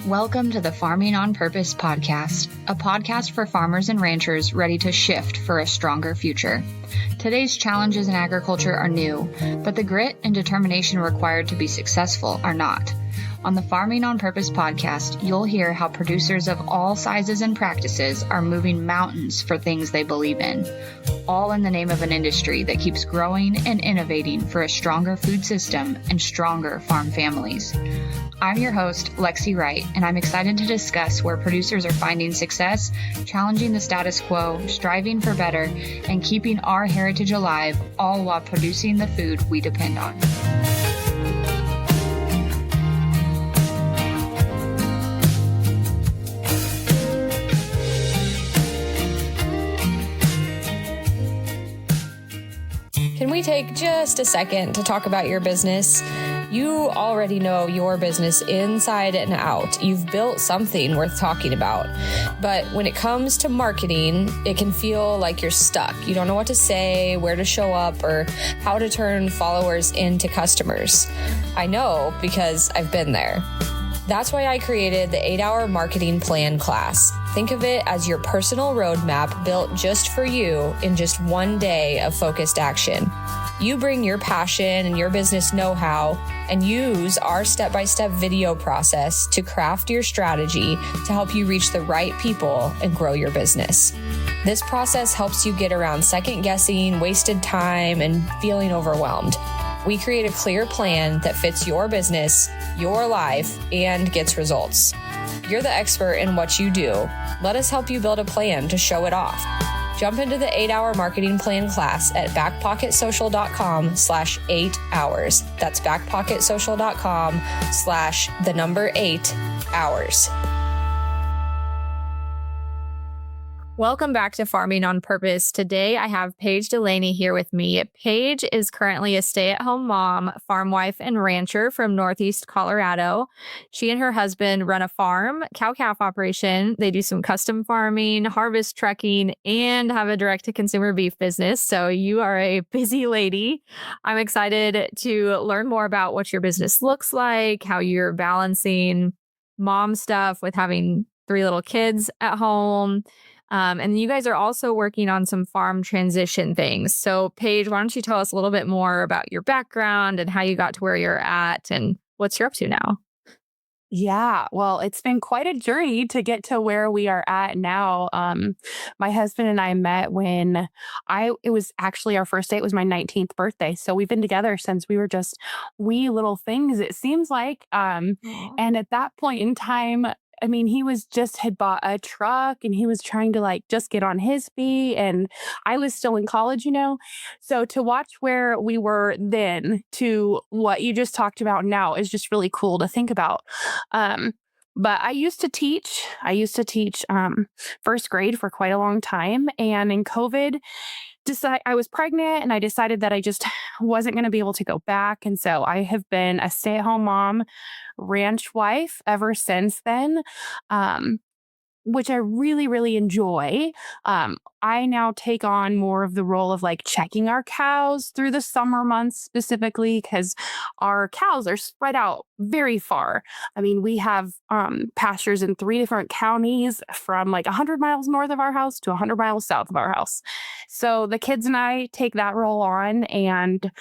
Welcome to the Farming on Purpose podcast, a podcast for farmers and ranchers ready to shift for a stronger future. Today's challenges in agriculture are new, but the grit and determination required to be successful are not. On the Farming on Purpose podcast, you'll hear how producers of all sizes and practices are moving mountains for things they believe in, all in the name of an industry that keeps growing and innovating for a stronger food system and stronger farm families. I'm your host, Lexi Wright, and I'm excited to discuss where producers are finding success, challenging the status quo, striving for better, and keeping our heritage alive, all while producing the food we depend on. Can we take just a second to talk about your business? You already know your business inside and out. You've built something worth talking about. But when it comes to marketing, it can feel like you're stuck. You don't know what to say, where to show up, or how to turn followers into customers. I know because I've been there. That's why I created the 8-hour marketing plan class. Think of it as your personal roadmap built just for you in just one day of focused action. You bring your passion and your business know-how and use our step-by-step video process to craft your strategy to help you reach the right people and grow your business. This process helps you get around second-guessing, wasted time, and feeling overwhelmed. We create a clear plan that fits your business, your life, and gets results. You're the expert in what you do. Let us help you build a plan to show it off. Jump into the 8-hour marketing plan class at backpocketsocial.com/8 hours. That's backpocketsocial.com/8 hours. Welcome back to Farming on Purpose. Today, I have Paige Dulaney here with me. Paige is currently a stay-at-home mom, farm wife, and rancher from Northeast Colorado. She and her husband run a farm, cow-calf operation. They do some custom farming, harvest trucking, and have a direct-to-consumer beef business. So you are a busy lady. I'm excited to learn more about what your business looks like, how you're balancing mom stuff with having 3 little kids at home. And you guys are also working on some farm transition things. So Paige, why don't you tell us a little bit more about your background and how you got to where you're at and what you're up to now? Yeah, well, it's been quite a journey to get to where we are at now. My husband and I met when it was actually our first date was my 19th birthday. So we've been together since we were just wee little things, it seems like. And at that point in time, I mean, he had bought a truck and he was trying to just get on his feet. And I was still in college, So to watch where we were then to what you just talked about now is just really cool to think about. But I used to teach first grade for quite a long time. And in COVID, I was pregnant and I decided that I just wasn't going to be able to go back. And so I have been a stay-at-home mom, ranch wife ever since then, which I really, really enjoy. I now take on more of the role of checking our cows through the summer months specifically because our cows are spread out very far. I mean, we have pastures in 3 different counties from 100 miles north of our house to 100 miles south of our house. So the kids and I take that role on and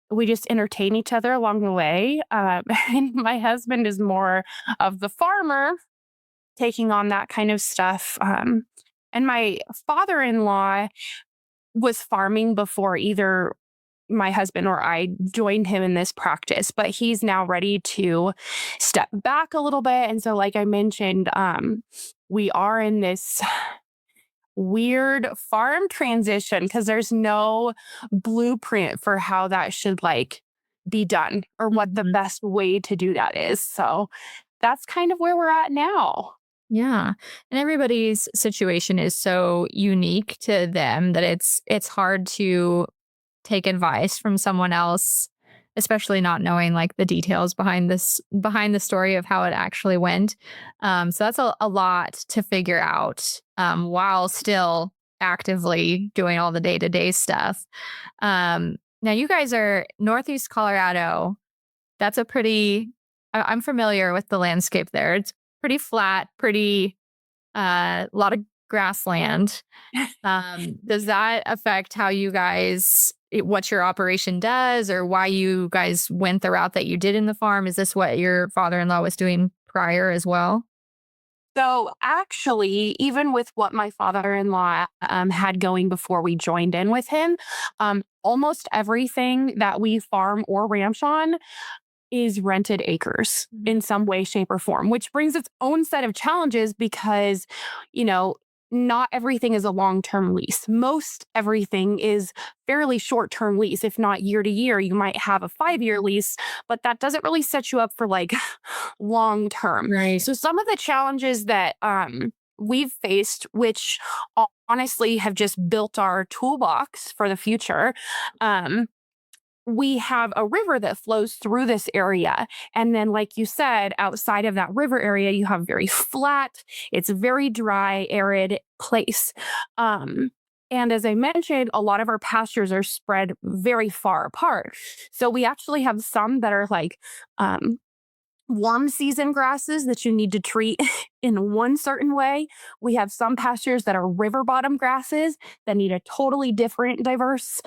we just entertain each other along the way. And my husband is more of the farmer, taking on that kind of stuff. And my father-in-law was farming before either my husband or I joined him in this practice, but he's now ready to step back a little bit. And so, like I mentioned, we are in this weird farm transition because there's no blueprint for how that should be done or what the best way to do that is. So that's kind of where we're at now. Yeah. And everybody's situation is so unique to them that it's hard to take advice from someone else, especially not knowing the details behind the story of how it actually went. So that's a lot to figure out while still actively doing all the day-to-day stuff. Now you guys are Northeast Colorado. That's I'm familiar with the landscape there. It's pretty flat, pretty a lot of grassland. Does that affect how you guys, what your operation does, or why you guys went the route that you did in the farm? Is this what your father-in-law was doing prior as well? So actually, even with what my father-in-law had going before we joined in with him, almost everything that we farm or ranch on is rented acres in some way, shape, or form, which brings its own set of challenges because, you know, not everything is a long term lease. Most everything is fairly short term lease, if not year to year. You might have a 5-year lease, but that doesn't really set you up for like long term. Right. So, some of the challenges that we've faced, which honestly have just built our toolbox for the future. We have a river that flows through this area. And then, like you said, outside of that river area, you have very flat, it's a very dry, arid place. And as I mentioned, a lot of our pastures are spread very far apart. So we actually have some that are like warm season grasses that you need to treat in one certain way. We have some pastures that are river bottom grasses that need a totally different, diverse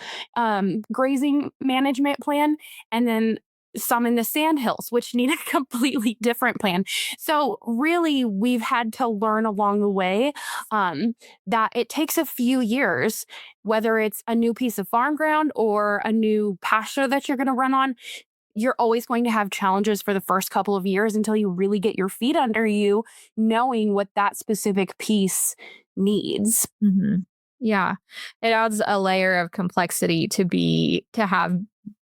grazing management plan. And then some in the sand hills, which need a completely different plan. So, really, we've had to learn along the way that it takes a few years, whether it's a new piece of farm ground or a new pasture that you're going to run on. You're always going to have challenges for the first couple of years until you really get your feet under you, knowing what that specific piece needs. Yeah. It adds a layer of complexity to have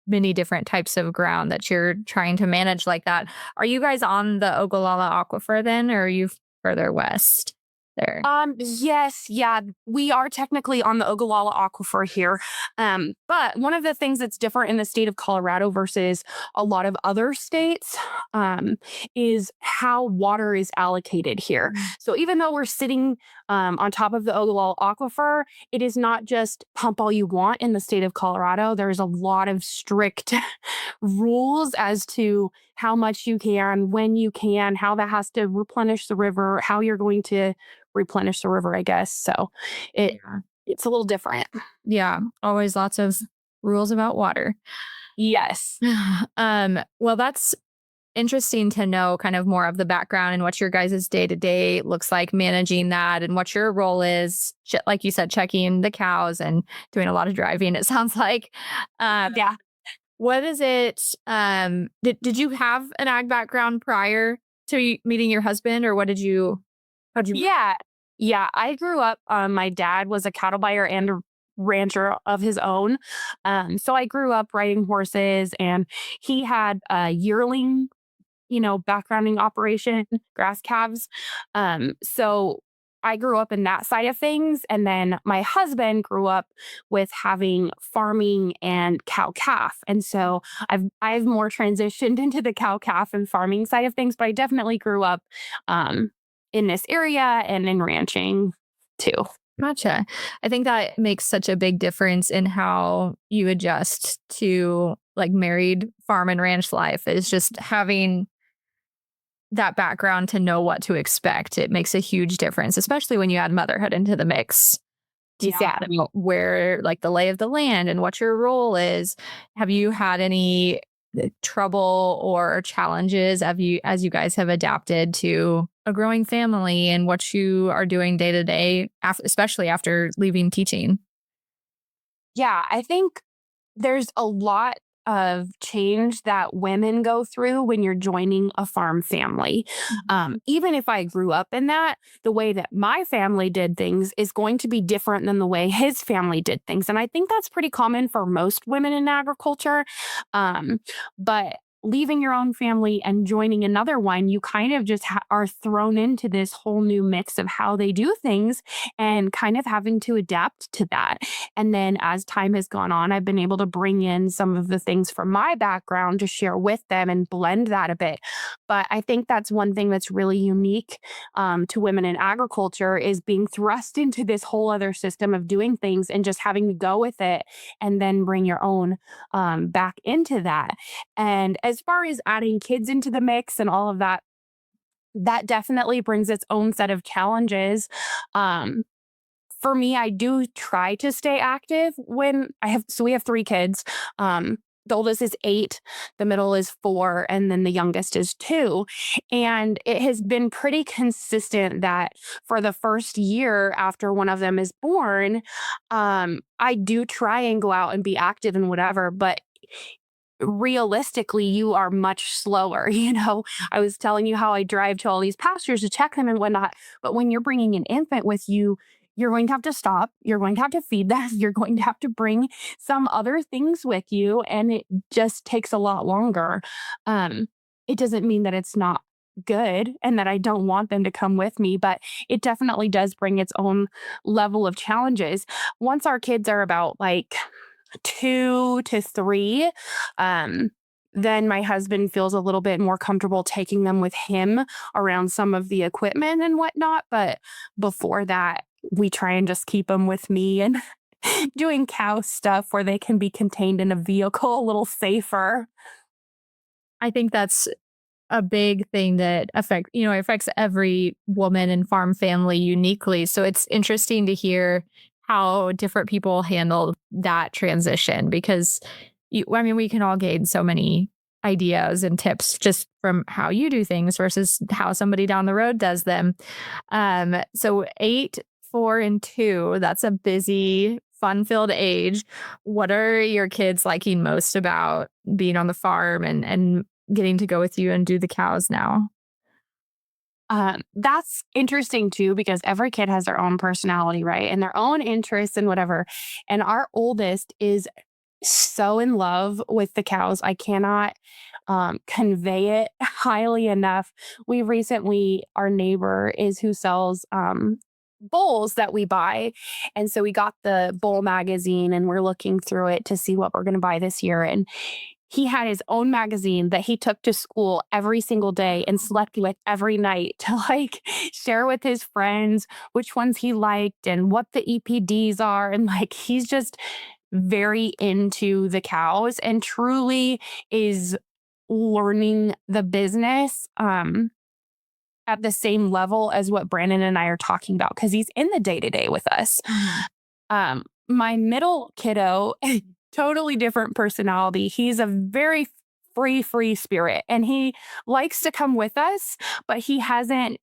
many different types of ground that you're trying to manage like that. Are you guys on the Ogallala Aquifer then, or are you further west there? Yes, yeah, we are technically on the Ogallala Aquifer here. But one of the things that's different in the state of Colorado versus a lot of other states, is how water is allocated here. So even though we're sitting on top of the Ogallala Aquifer, it is not just pump all you want in the state of Colorado. There's a lot of strict rules as to how much you can, when you can, how that has to replenish the river, how you're going to replenish the river, I guess. So it's a little different. Yeah. Always lots of rules about water. Yes. Well, that's interesting to know kind of more of the background and what your guys' day to day looks like managing that and what your role is. Like you said, checking the cows and doing a lot of driving, it sounds like. Yeah. What is it? Did you have an ag background prior to meeting your husband, or how'd you? Yeah. Yeah. I grew up, my dad was a cattle buyer and a rancher of his own. So I grew up riding horses, and he had a yearling, backgrounding operation, grass calves. So I grew up in that side of things. And then my husband grew up with having farming and cow calf. And so I've more transitioned into the cow calf and farming side of things, but I definitely grew up in this area and in ranching too. Gotcha. I think that makes such a big difference in how you adjust to like married farm and ranch life, is just having that background to know what to expect. It makes a huge difference, especially when you add motherhood into the mix. Yeah. Where like the lay of the land and what your role is. Have you had any trouble or challenges as you guys have adapted to a growing family and what you are doing day to day, especially after leaving teaching? Yeah, I think there's a lot of change that women go through when you're joining a farm family. Even if I grew up in that, the way that my family did things is going to be different than the way his family did things. And I think that's pretty common for most women in agriculture. But leaving your own family and joining another one, you kind of just are thrown into this whole new mix of how they do things and kind of having to adapt to that. And then as time has gone on, I've been able to bring in some of the things from my background to share with them and blend that a bit. But I think that's one thing that's really unique to women in agriculture, is being thrust into this whole other system of doing things and just having to go with it and then bring your own back into that. And as far as adding kids into the mix and all of that, that definitely brings its own set of challenges. For me, I do try to stay active when we have 3 kids. The oldest is 8, the middle is 4, and then the youngest is 2. And it has been pretty consistent that for the first year after one of them is born, I do try and go out and be active and whatever, but realistically, you are much slower. I was telling you how I drive to all these pastures to check them and whatnot. But when you're bringing an infant with you, you're going to have to stop. You're going to have to feed them. You're going to have to bring some other things with you. And it just takes a lot longer. It doesn't mean that it's not good and that I don't want them to come with me, but it definitely does bring its own level of challenges. Once our kids are about like 2 to 3, then my husband feels a little bit more comfortable taking them with him around some of the equipment and whatnot. But before that, we try and just keep them with me and doing cow stuff where they can be contained in a vehicle a little safer. I think that's a big thing that affects every woman and farm family uniquely. So it's interesting to hear how different people handle that transition because we can all gain so many ideas and tips just from how you do things versus how somebody down the road does them. So 8, 4, and 2, that's a busy, fun-filled age. What are your kids liking most about being on the farm and getting to go with you and do the cows now? That's interesting too, because every kid has their own personality, right? And their own interests and whatever. And our oldest is so in love with the cows. I cannot convey it highly enough. Our neighbor is who sells bulls that we buy. And so we got the bull magazine and we're looking through it to see what we're going to buy this year. And he had his own magazine that he took to school every single day and slept with every night to share with his friends which ones he liked and what the EPDs are. And he's just very into the cows and truly is learning the business at the same level as what Brandon and I are talking about because he's in the day-to-day with us. My middle kiddo, totally different personality. He's a very free spirit and he likes to come with us, but he hasn't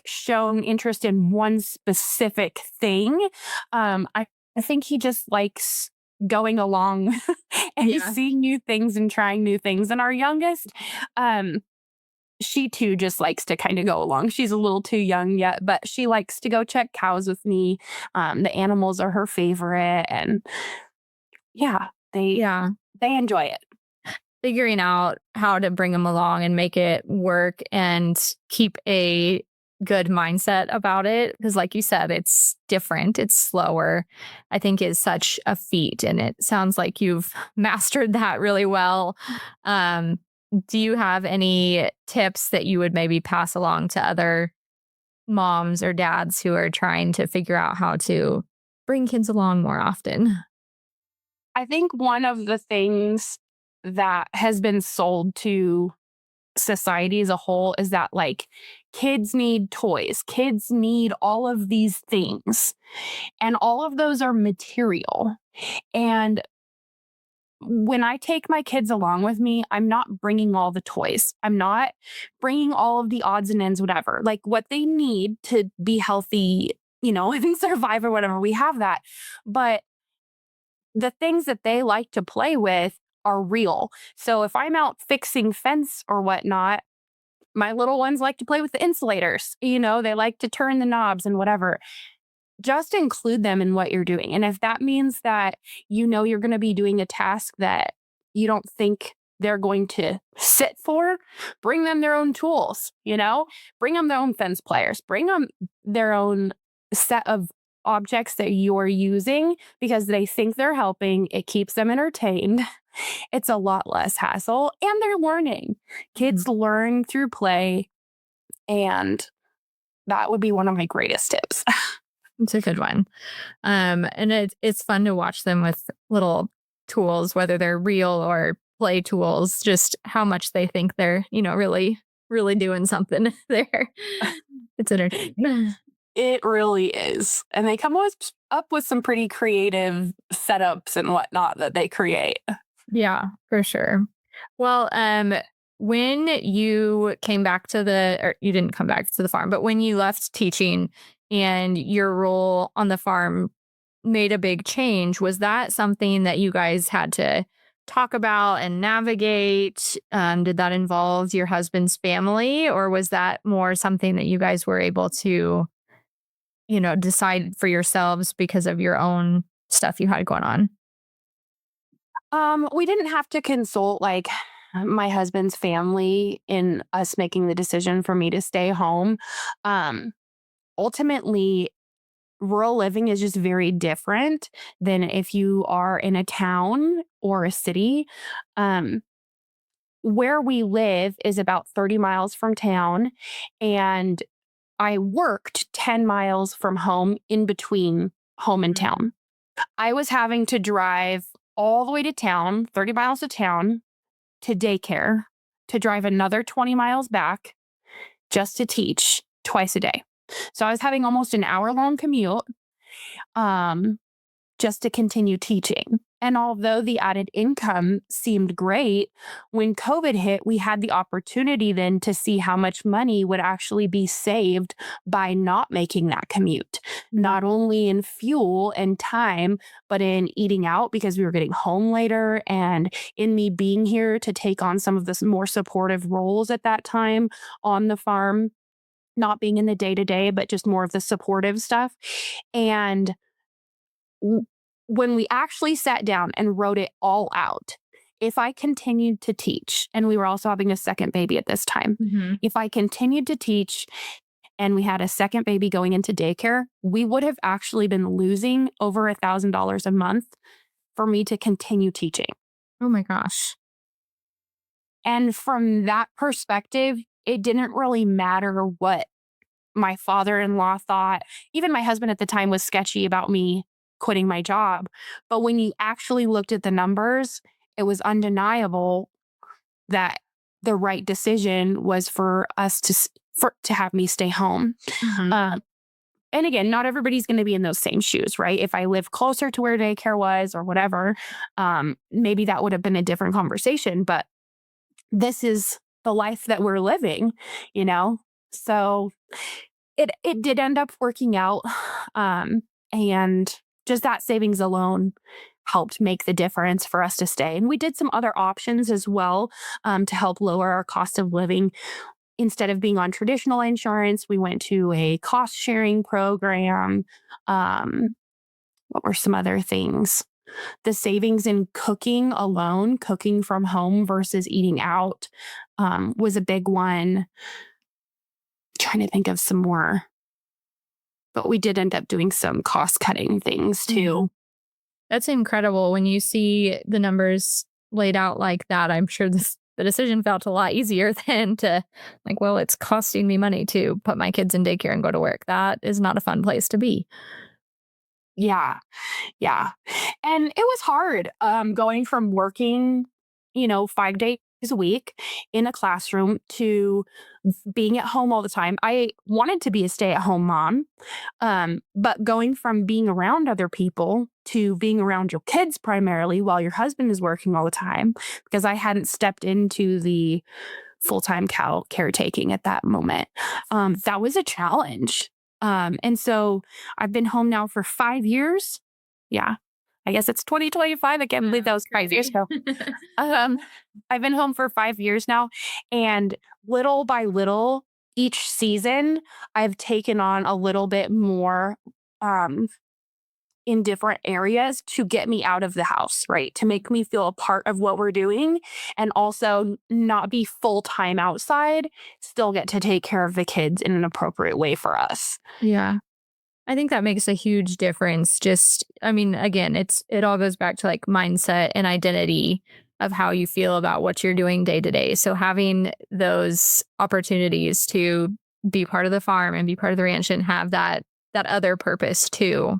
shown interest in one specific thing. I think he just likes going along and seeing new things and trying new things. And our youngest, she too just likes to kind of go along. She's a little too young yet, but she likes to go check cows with me. The animals are her favorite. And they enjoy it. Figuring out how to bring them along and make it work and keep a good mindset about it. Because like you said, it's different. It's slower, I think is such a feat. And it sounds like you've mastered that really well. Do you have any tips that you would maybe pass along to other moms or dads who are trying to figure out how to bring kids along more often? I think one of the things that has been sold to society as a whole is that kids need toys, kids need all of these things, and all of those are material. And when I take my kids along with me, I'm not bringing all the toys. I'm not bringing all of the odds and ends, whatever. What they need to be healthy, and survive or whatever, we have that. But the things that they like to play with are real. So if I'm out fixing fence or whatnot, my little ones like to play with the insulators. They like to turn the knobs and whatever. Just include them in what you're doing. And if that means that you're going to be doing a task that you don't think they're going to sit for, bring them their own tools, bring them their own fence pliers, bring them their own set of objects that you're using because they think they're helping. It keeps them entertained. It's a lot less hassle and they're learning. Kids learn through play. And that would be one of my greatest tips. It's a good one. And it's fun to watch them with little tools, whether they're real or play tools, just how much they think they're, really really doing something there. It's entertaining. It really is. And they come up with some pretty creative setups and whatnot that they create. Yeah, for sure. Well, when you came back or you didn't come back to the farm, but when you left teaching and your role on the farm made a big change, was that something that you guys had to talk about and navigate? Did that involve your husband's family, or was that more something that you guys were able to, decide for yourselves because of your own stuff you had going on? We didn't have to consult like my husband's family in us making the decision for me to stay home. Ultimately, rural living is just very different than if you are in a town or a city. Um, where we live is about 30 miles from town, and I worked 10 miles from home in between home and town. I was having to drive all the way to town, 30 miles to town, to daycare, to drive another 20 miles back just to teach twice a day. So I was having almost an hour-long commute just to continue teaching. And although the added income seemed great, when COVID hit, we had the opportunity then to see how much money would actually be saved by not making that commute, not only in fuel and time, but in eating out because we were getting home later, and in me being here to take on some of the more supportive roles at that time on the farm, not being in the day-to-day, but just more of the supportive stuff. And when we actually sat down and wrote it all out, if I continued to teach, and we were also having a second baby at this time, if I continued to teach and we had a second baby going into daycare, we would have actually been losing over $1,000 a month for me to continue teaching. Oh my gosh. And from that perspective, it didn't really matter what my father-in-law thought. Even my husband at the time was sketchy about me quitting my job. But when you actually looked at the numbers, it was undeniable that the right decision was for us to have me stay home. And again, not everybody's going to be in those same shoes, right? If I live closer to where daycare was or whatever, maybe that would have been a different conversation. But this is the life that we're living, So it did end up working out. And just that savings alone helped make the difference for us to stay. And we did some other options as well to help lower our cost of living. Instead of being on traditional insurance, we went to a cost sharing program. What were some other things? The savings in cooking alone, cooking from home versus eating out, was a big one. Trying to think of some more. But we did end up doing some cost cutting things too. That's incredible. When you see the numbers laid out like that, I'm sure the decision felt a lot easier than to well, it's costing me money to put my kids in daycare and go to work. That is not a fun place to be. Yeah. And it was hard going from working, 5 days a week in a classroom to being at home all the time. I wanted to be a stay-at-home mom, but going from being around other people to being around your kids primarily while your husband is working all the time, because I hadn't stepped into the full-time caretaking at that moment. That was a challenge. And so I've been home now for 5 years. Yeah. I guess it's 2025. I can't believe that was 5 years ago. I've been home for 5 years now, and little by little, each season, I've taken on a little bit more in different areas to get me out of the house, right? To make me feel a part of what we're doing, and also not be full-time outside, still get to take care of the kids in an appropriate way for us. Yeah. I think that makes a huge difference. Again, it all goes back to mindset and identity of how you feel about what you're doing day to day. So having those opportunities to be part of the farm and be part of the ranch and have that other purpose too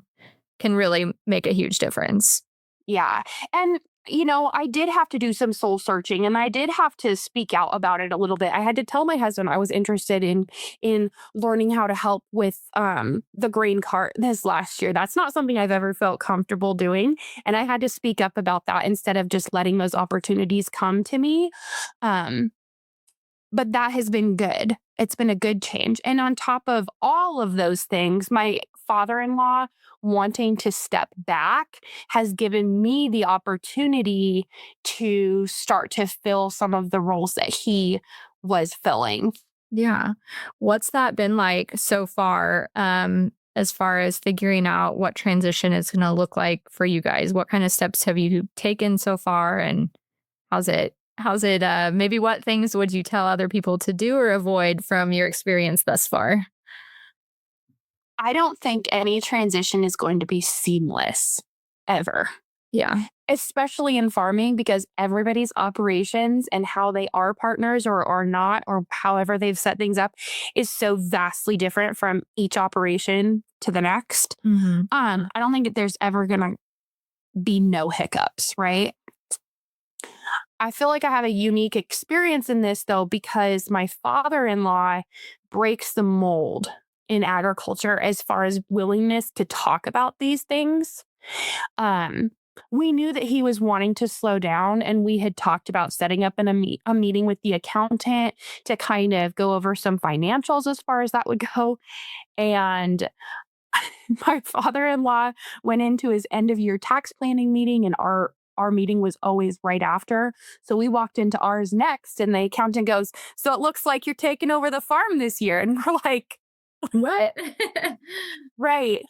can really make a huge difference. Yeah. And I did have to do some soul searching, and I did have to speak out about it a little bit. I had to tell my husband I was interested in learning how to help with the green cart this last year. That's not something I've ever felt comfortable doing, and I had to speak up about that instead of just letting those opportunities come to me. Um, but that has been good. It's been a good change. And on top of all of those things, my father-in-law wanting to step back has given me the opportunity to start to fill some of the roles that he was filling. Yeah. What's that been like so as far as figuring out what transition is going to look like for you guys? What kind of steps have you taken so far, and maybe what things would you tell other people to do or avoid from your experience thus far? I don't think any transition is going to be seamless ever. Yeah. Especially in farming, because everybody's operations and how they are partners or are not, or however they've set things up, is so vastly different from each operation to the next. Mm-hmm. I don't think that there's ever gonna be no hiccups, right? I feel like I have a unique experience in this though, because my father-in-law breaks the mold in agriculture as far as willingness to talk about these things. Um, we knew that he was wanting to slow down, and we had talked about setting up a meeting with the accountant to kind of go over some financials as far as that would go. And my father-in-law went into his end of year tax planning meeting, and our meeting was always right after. So we walked into ours next, and the accountant goes, "So it looks like you're taking over the farm this year." And we're like, What? right.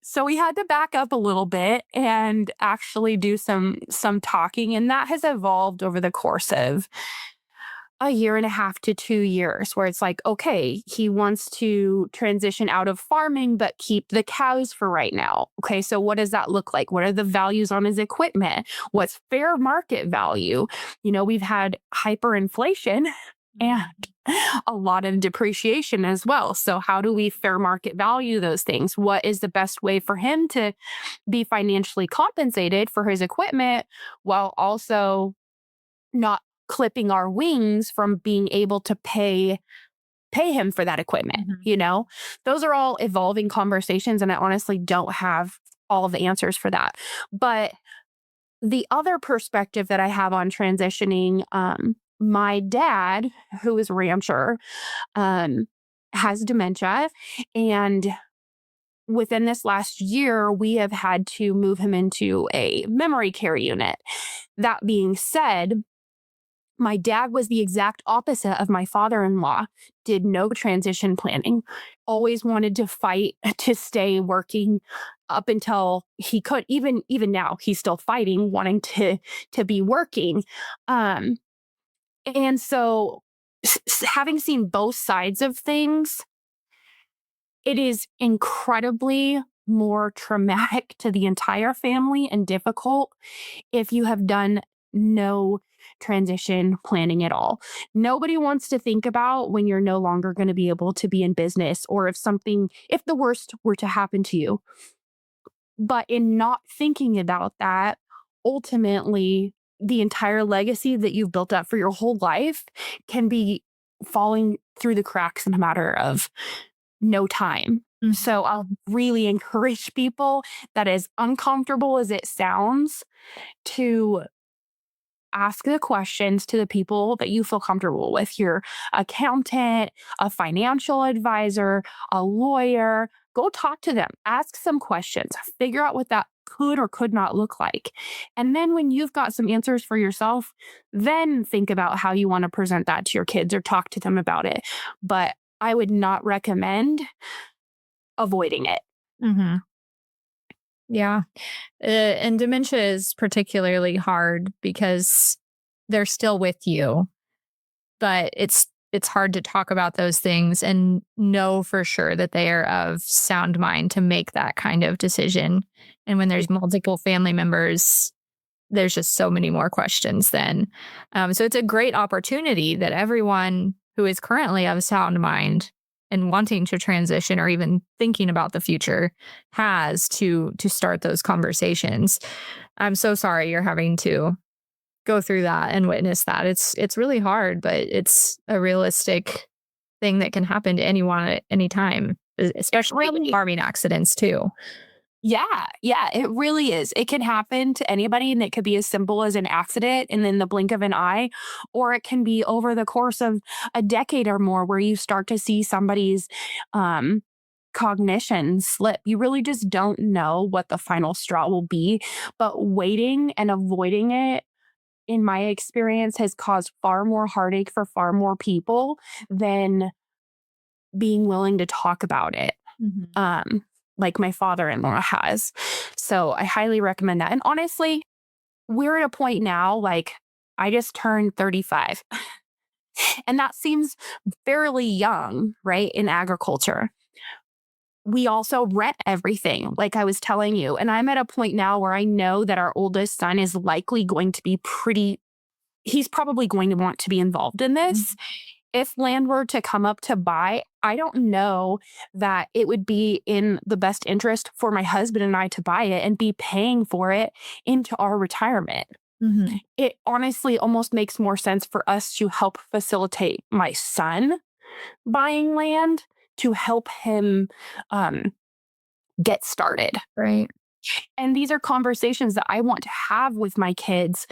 So we had to back up a little bit and actually do some talking, and that has evolved over the course of a year and a half to 2 years, where it's like, okay, he wants to transition out of farming but keep the cows for right now. Okay, so what does that look like? What are the values on his equipment? What's fair market value? We've had hyperinflation and a lot of depreciation as well. So how do we fair market value those things? What is the best way for him to be financially compensated for his equipment while also not clipping our wings from being able to pay him for that equipment? Those are all evolving conversations, and I honestly don't have all the answers for that. But the other perspective that I have on transitioning, my dad, who is a rancher, has dementia, and within this last year, we have had to move him into a memory care unit. That being said, my dad was the exact opposite of my father-in-law, did no transition planning, always wanted to fight to stay working up until he could. Even now, he's still fighting, wanting to be working. And so having seen both sides of things, it is incredibly more traumatic to the entire family and difficult if you have done no transition planning at all. Nobody wants to think about when you're no longer going to be able to be in business, or if the worst were to happen to you. But in not thinking about that, ultimately, the entire legacy that you've built up for your whole life can be falling through the cracks in a matter of no time. Mm-hmm. So I'll really encourage people, that as uncomfortable as it sounds, to ask the questions to the people that you feel comfortable with, your accountant, a financial advisor, a lawyer. Go talk to them, ask some questions, figure out what that could or could not look like. And then when you've got some answers for yourself, then think about how you want to present that to your kids or talk to them about it. But I would not recommend avoiding it. Mm-hmm. Yeah. And dementia is particularly hard because they're still with you, but it's hard to talk about those things and know for sure that they are of sound mind to make that kind of decision. And when there's multiple family members, there's just so many more questions then. So it's a great opportunity that everyone who is currently of sound mind and wanting to transition or even thinking about the future has to start those conversations. I'm so sorry you're having to go through that and witness that. It's really hard, but it's a realistic thing that can happen to anyone at any time, especially with farming accidents too. Yeah, yeah, it really is. It can happen to anybody, and it could be as simple as an accident and in the blink of an eye, or it can be over the course of a decade or more where you start to see somebody's um, cognition slip. You really just don't know what the final straw will be, but waiting and avoiding it, in my experience, has caused far more heartache for far more people than being willing to talk about it. Mhm. Like my father-in-law has. So I highly recommend that. And honestly, we're at a point now, like I just turned 35 and that seems fairly young, right? In agriculture. We also rent everything, like I was telling you. And I'm at a point now where I know that our oldest son is likely going to be he's probably going to want to be involved in this. If land were to come up to buy, I don't know that it would be in the best interest for my husband and I to buy it and be paying for it into our retirement. Mhm. It honestly almost makes more sense for us to help facilitate my son buying land to help him get started. Right. And these are conversations that I want to have with my kids,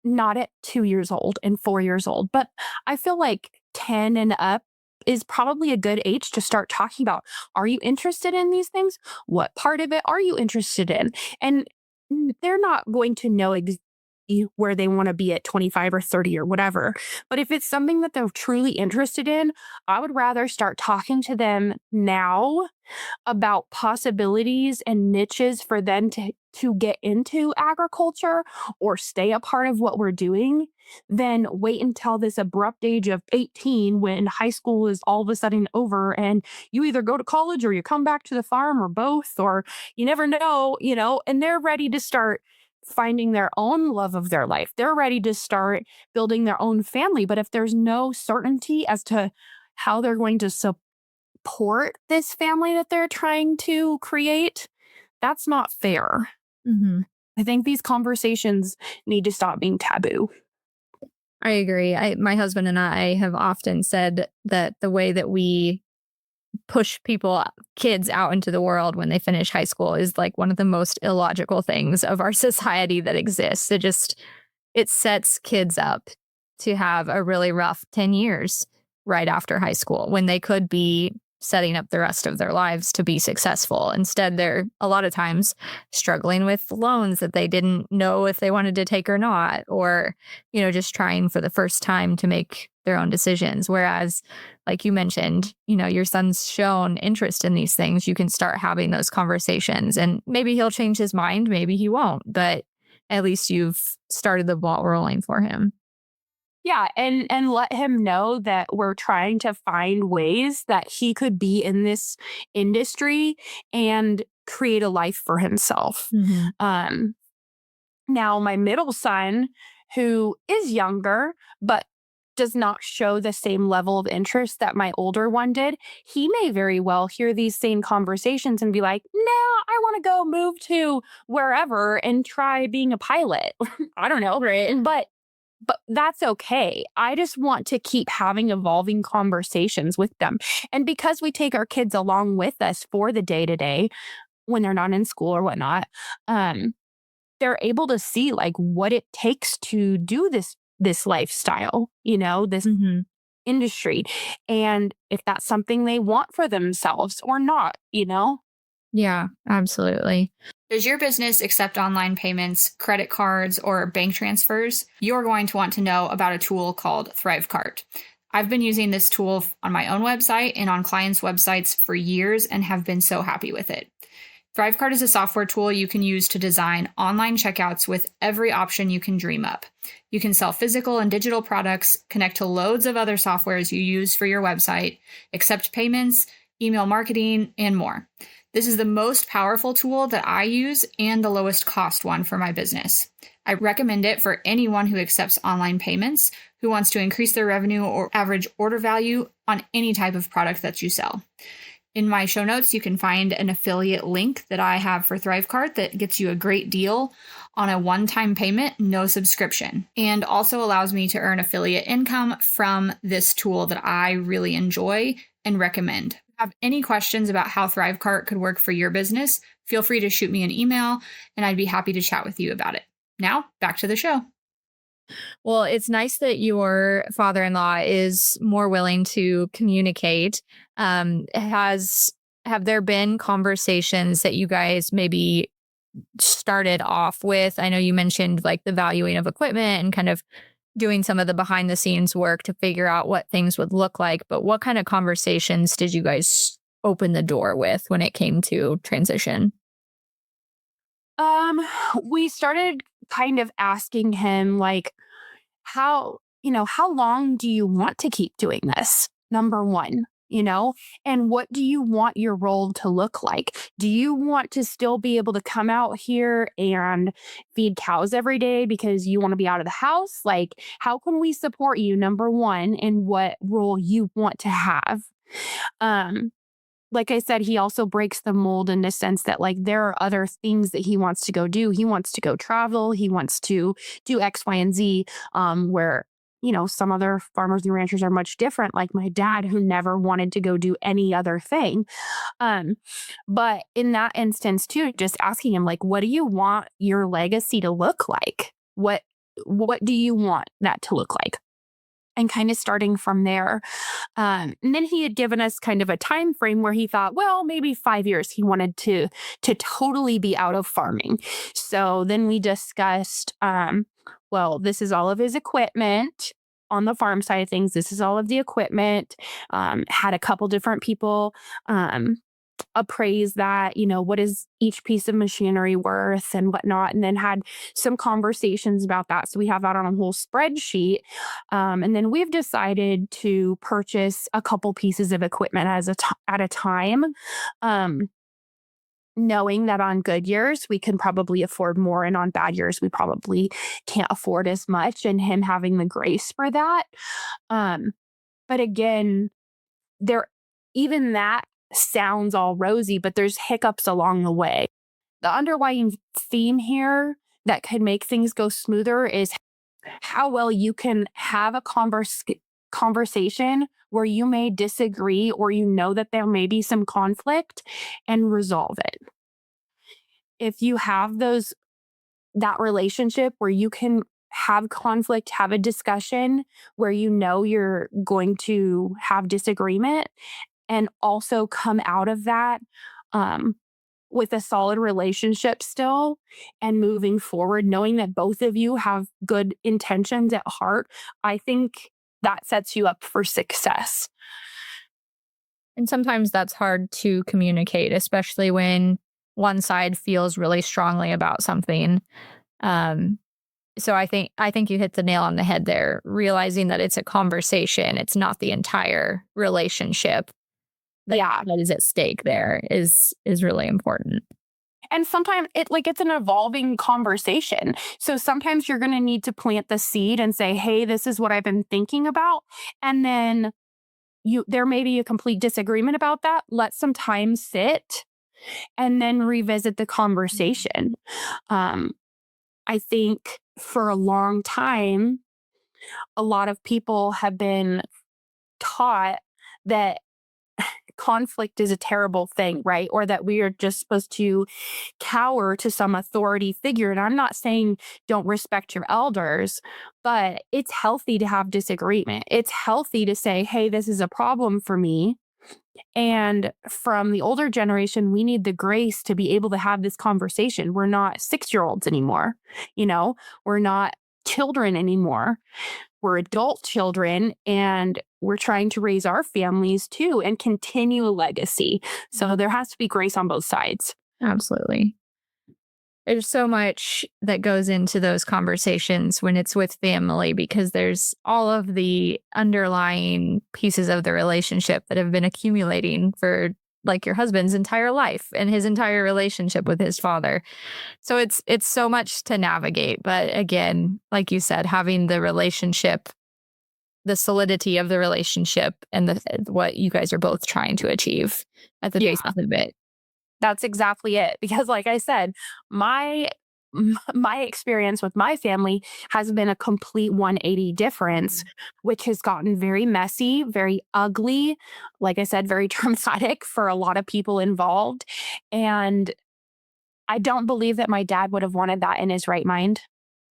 not at 2 years old and 4 years old, but I feel like 10 and up is probably a good age to start talking about, are you interested in these things? What part of it are you interested in? And they're not going to know exactly where they want to be at 25 or 30 or whatever. But if it's something that they're truly interested in, I would rather start talking to them now about possibilities and niches for them to get into agriculture or stay a part of what we're doing than wait until this abrupt age of 18 when high school is all of a sudden over and you either go to college or you come back to the farm or both, or you never know, and they're ready to start finding their own love of their life. They're ready to start building their own family. But if there's no certainty as to how they're going to support this family that they're trying to create, that's not fair. Mm-hmm. I think these conversations need to stop being taboo. I agree. My husband and I have often said that the way that we push kids out into the world when they finish high school is like one of the most illogical things of our society that exists. It sets kids up to have a really rough 10 years right after high school when they could be setting up the rest of their lives to be successful. Instead, they're a lot of times struggling with loans that they didn't know if they wanted to take or not, or, just trying for the first time to make their own decisions. Whereas, like you mentioned, your son's shown interest in these things. You can start having those conversations and maybe he'll change his mind. Maybe he won't, but at least you've started the ball rolling for him. Yeah, and let him know that we're trying to find ways that he could be in this industry and create a life for himself. Mm-hmm. Now my middle son, who is younger but does not show the same level of interest that my older one did, he may very well hear these same conversations and be like, "No, I want to go move to wherever and try being a pilot." I don't know, Right. but that's okay. I just want to keep having evolving conversations with them. And because we take our kids along with us for the day to day when they're not in school or whatnot, they're able to see like what it takes to do this lifestyle, this Mm-hmm. industry. And if that's something they want for themselves or not. Yeah, absolutely. Does your business accept online payments, credit cards, or bank transfers? You're going to want to know about a tool called ThriveCart. I've been using this tool on my own website and on clients' websites for years and have been so happy with it. ThriveCart is a software tool you can use to design online checkouts with every option you can dream up. You can sell physical and digital products, connect to loads of other softwares you use for your website, accept payments, email marketing, and more. This is the most powerful tool that I use and the lowest cost one for my business. I recommend it for anyone who accepts online payments, who wants to increase their revenue or average order value on any type of product that you sell. In my show notes, you can find an affiliate link that I have for Thrivecart that gets you a great deal on a one-time payment, no subscription, and also allows me to earn affiliate income from this tool that I really enjoy and recommend. If you have any questions about how Thrivecart could work for your business, feel free to shoot me an email and I'd be happy to chat with you about it. Now, back to the show. Well, it's nice that your father-in-law is more willing to communicate. Have there been conversations that you guys maybe started off with? I know you mentioned like the valuing of equipment and kind of doing some of the behind the scenes work to figure out what things would look like. But what kind of conversations did you guys open the door with when it came to transition? We started kind of asking him like, how long do you want to keep doing this? Number one, and what do you want your role to look like? Do you want to still be able to come out here and feed cows every day because you want to be out of the house? Like, how can we support you? Number one, and what role you want to have. Like I said, he also breaks the mold in the sense that like there are other things that he wants to go do. He wants to go travel. He wants to do X, Y, and Z, where, some other farmers and ranchers are much different, like my dad, who never wanted to go do any other thing. But in that instance too, just asking him like, what do you want your legacy to look like? What do you want that to look like? And kind of starting from there. And then he had given us kind of a time frame where he thought, well, maybe 5 years he wanted to totally be out of farming. So then we discussed, well, this is all of his equipment on the farm side of things. This is all of the equipment. Had a couple different people appraise that, what is each piece of machinery worth and whatnot, and then had some conversations about that. So we have that on a whole spreadsheet. And then we've decided to purchase a couple pieces of equipment at a time. Knowing that on good years, we can probably afford more, and on bad years, we probably can't afford as much, and him having the grace for that. But again, even that sounds all rosy, but there's hiccups along the way. The underlying theme here that could make things go smoother is how well you can have a conversation where you may disagree or that there may be some conflict and resolve it. If you have that relationship where you can have conflict, have a discussion where you're going to have disagreement, and also come out of that with a solid relationship still and moving forward, knowing that both of you have good intentions at heart, I think that sets you up for success. And sometimes that's hard to communicate, especially when one side feels really strongly about something. So I think you hit the nail on the head there, realizing that it's a conversation. It's not the entire relationship. That is at stake there is really important. And sometimes it's an evolving conversation. So sometimes you're going to need to plant the seed and say, hey, this is what I've been thinking about. And then there may be a complete disagreement about that. Let some time sit and then revisit the conversation. I think for a long time, a lot of people have been taught that conflict is a terrible thing, right? Or that we are just supposed to cower to some authority figure. And I'm not saying don't respect your elders, but it's healthy to have disagreement. It's healthy to say, hey, this is a problem for me. And from the older generation, we need the grace to be able to have this conversation. We're not 6-year-olds anymore. We're not children anymore. We're adult children, and we're trying to raise our families too and continue a legacy. So there has to be grace on both sides. Absolutely. There's so much that goes into those conversations when it's with family, because there's all of the underlying pieces of the relationship that have been accumulating for like your husband's entire life and his entire relationship with his father. So it's so much to navigate. But again, like you said, having the relationship the solidity of the relationship and what you guys are both trying to achieve at the base of it. That's exactly it. Because like I said, my experience with my family has been a complete 180 difference, which has gotten very messy, very ugly, like I said, very traumatic for a lot of people involved. And I don't believe that my dad would have wanted that in his right mind.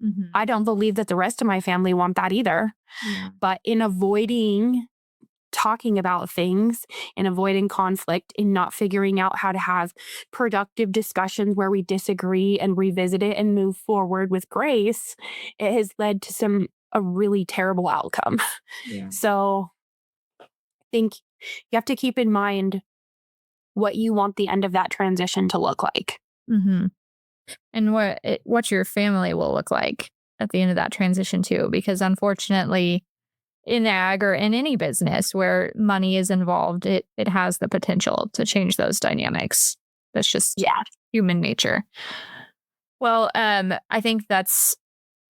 Mm-hmm. I don't believe that the rest of my family want that either. Yeah. But in avoiding talking about things and avoiding conflict and not figuring out how to have productive discussions where we disagree and revisit it and move forward with grace, it has led to a really terrible outcome. Yeah. So I think you have to keep in mind what you want the end of that transition to look like. Mm-hmm. And what your family will look like at the end of that transition too, because unfortunately in ag or in any business where money is involved, it has the potential to change those dynamics. That's just human nature. Well, I think that's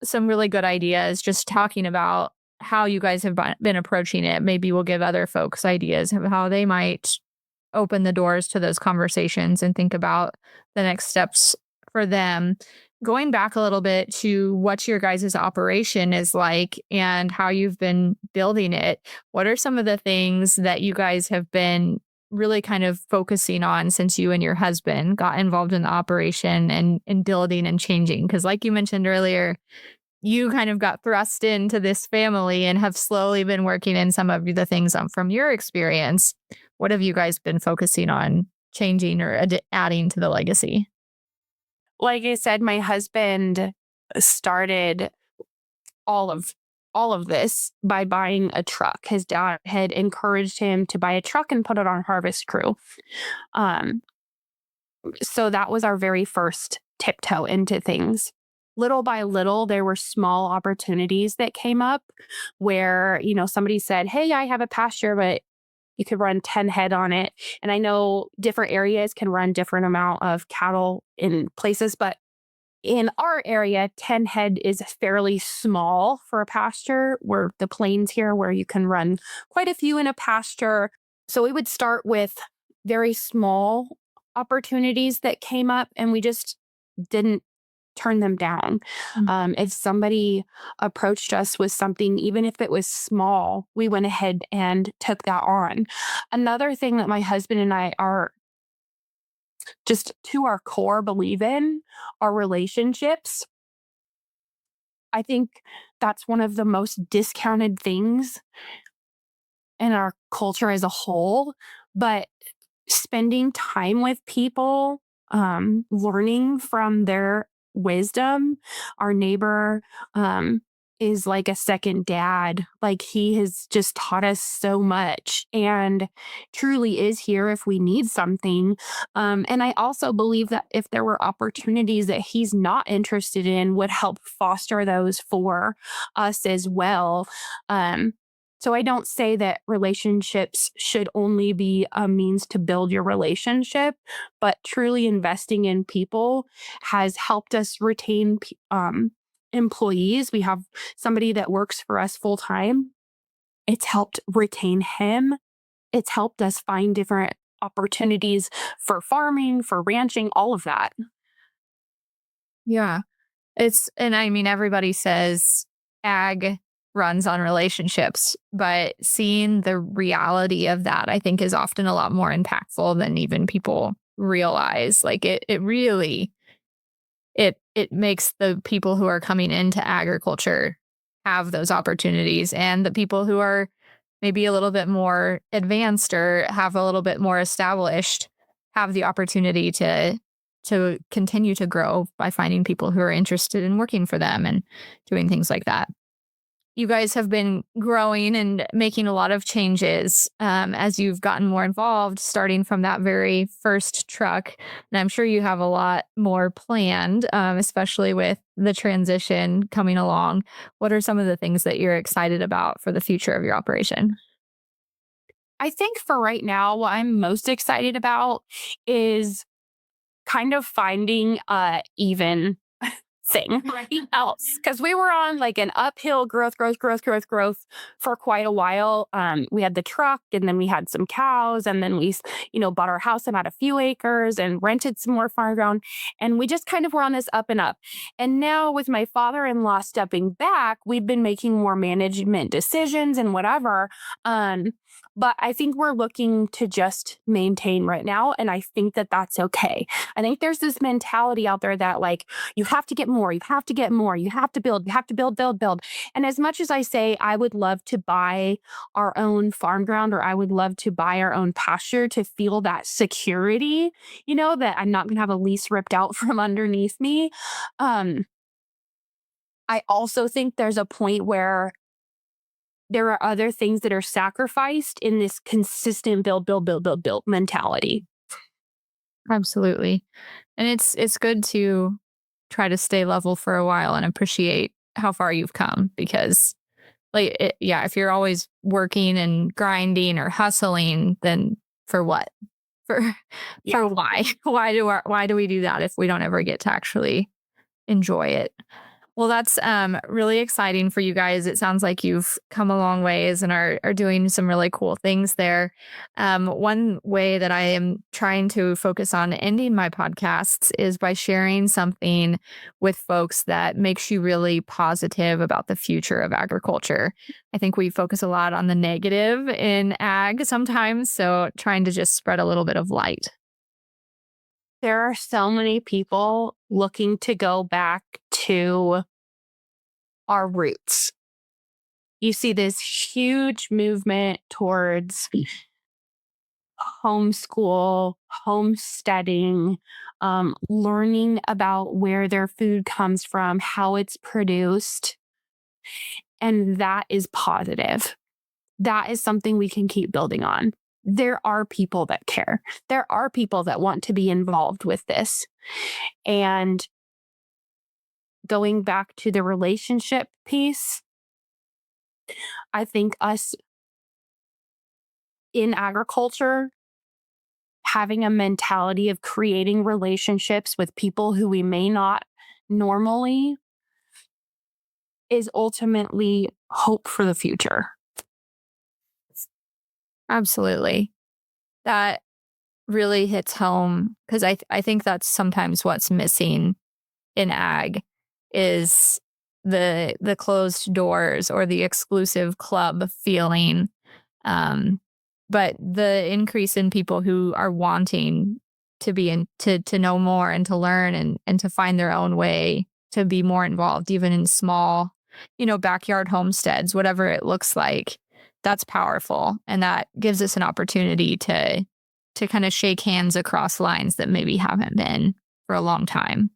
some really good ideas, just talking about how you guys have been approaching it. Maybe we'll give other folks ideas of how they might open the doors to those conversations and think about the next steps for them. Going back a little bit to what your guys' operation is like and how you've been building it, what are some of the things that you guys have been really kind of focusing on since you and your husband got involved in the operation and building and changing? Because like you mentioned earlier, you kind of got thrust into this family and have slowly been working in some of the things from your experience. What have you guys been focusing on changing or adding to the legacy? Like I said, my husband started all of this by buying a truck. His dad had encouraged him to buy a truck and put it on Harvest Crew. So that was our very first tiptoe into things. Little by little, there were small opportunities that came up where, somebody said, "Hey, I have a pasture, but you could run 10 head on it." And I know different areas can run different amount of cattle in places, but in our area, 10 head is fairly small for a pasture. We're the plains here where you can run quite a few in a pasture. So we would start with very small opportunities that came up and we just didn't turn them down. If somebody approached us with something, even if it was small, we went ahead and took that on. Another thing that my husband and I are just to our core believe in are relationships. I think that's one of the most discounted things in our culture as a whole. But spending time with people, learning from their wisdom. Our neighbor is like a second dad. Like he has just taught us so much and truly is here if we need something. And I also believe that if there were opportunities that he's not interested in, would help foster those for us as well. So I don't say that relationships should only be a means to build your relationship, but truly investing in people has helped us retain employees. We have somebody that works for us full time. It's helped retain him. It's helped us find different opportunities for farming, for ranching, all of that. Yeah. And I mean, everybody says ag runs on relationships, but seeing the reality of that, I think, is often a lot more impactful than even people realize. Like it really, it makes the people who are coming into agriculture have those opportunities, and the people who are maybe a little bit more advanced or have a little bit more established have the opportunity to continue to grow by finding people who are interested in working for them and doing things like that. You guys have been growing and making a lot of changes as you've gotten more involved, starting from that very first truck. And I'm sure you have a lot more planned, especially with the transition coming along. What are some of the things that you're excited about for the future of your operation? I think for right now, what I'm most excited about is kind of finding even anything else, because we were on like an uphill growth for quite a while. We had the truck, and then we had some cows, and then we, bought our house and had a few acres and rented some more farm ground. And we just kind of were on this up and up. And now with my father-in-law stepping back, we've been making more management decisions and whatever. But I think we're looking to just maintain right now. And I think that that's okay. I think there's this mentality out there that like, you have to get more, you have to get more, you have to build, build. And as much as I say, I would love to buy our own farm ground, or I would love to buy our own pasture to feel that security, that I'm not going to have a lease ripped out from underneath me. I also think there's a point where there are other things that are sacrificed in this consistent build mentality. Absolutely. And it's good to try to stay level for a while and appreciate how far you've come, because if you're always working and grinding or hustling, then for what? For why? Why do we do that if we don't ever get to actually enjoy it? Well, that's really exciting for you guys. It sounds like you've come a long ways and are doing some really cool things there. One way that I am trying to focus on ending my podcasts is by sharing something with folks that makes you really positive about the future of agriculture. I think we focus a lot on the negative in ag sometimes, so trying to just spread a little bit of light. There are so many people looking to go back to our roots. You see this huge movement towards homeschool, homesteading, learning about where their food comes from, how it's produced. And that is positive. That is something we can keep building on. There are people that care. There are people that want to be involved with this. And going back to the relationship piece, I think us in agriculture having a mentality of creating relationships with people who we may not normally is ultimately hope for the future. Absolutely. That really hits home, because I think that's sometimes what's missing in ag is the closed doors or the exclusive club feeling. But the increase in people who are wanting to be to know more and to learn and to find their own way to be more involved, even in small, backyard homesteads, whatever it looks like. That's powerful. And that gives us an opportunity to kind of shake hands across lines that maybe haven't been for a long time.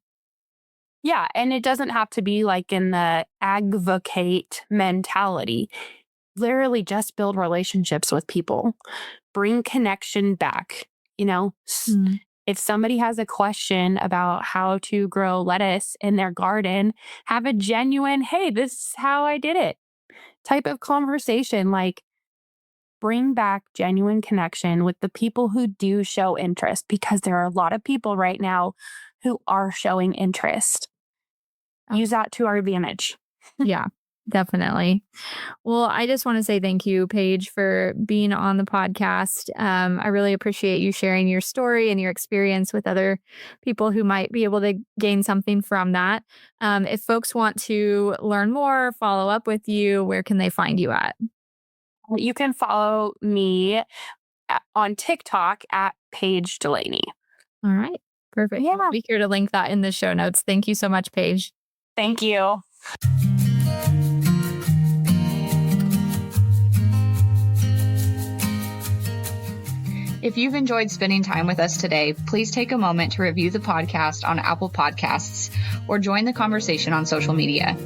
Yeah. And it doesn't have to be like in the advocate mentality. Literally just build relationships with people, bring connection back. If somebody has a question about how to grow lettuce in their garden, have a genuine, hey, this is how I did it type of conversation. Like, bring back genuine connection with the people who do show interest, because there are a lot of people right now who are showing interest. Use that to our advantage. Yeah, definitely. Well, I just want to say thank you, Paige, for being on the podcast. I really appreciate you sharing your story and your experience with other people who might be able to gain something from that. If folks want to learn more, follow up with you, where can they find you at? You can follow me on TikTok at Paige Dulaney. All right. Perfect. Yeah. We'll be here to link that in the show notes. Thank you so much, Paige. Thank you. If you've enjoyed spending time with us today, please take a moment to review the podcast on Apple Podcasts or join the conversation on social media.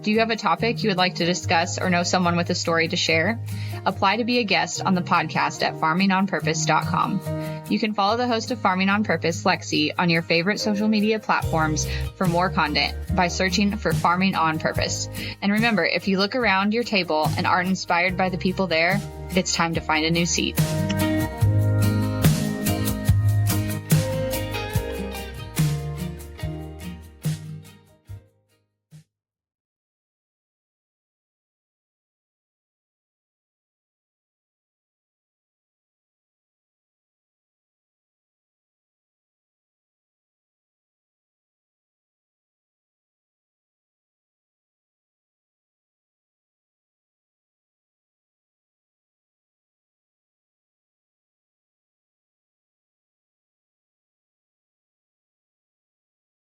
Do you have a topic you would like to discuss or know someone with a story to share? Apply to be a guest on the podcast at farmingonpurpose.com. You can follow the host of Farming on Purpose, Lexi, on your favorite social media platforms for more content by searching for Farming on Purpose. And remember, if you look around your table and aren't inspired by the people there, it's time to find a new seat.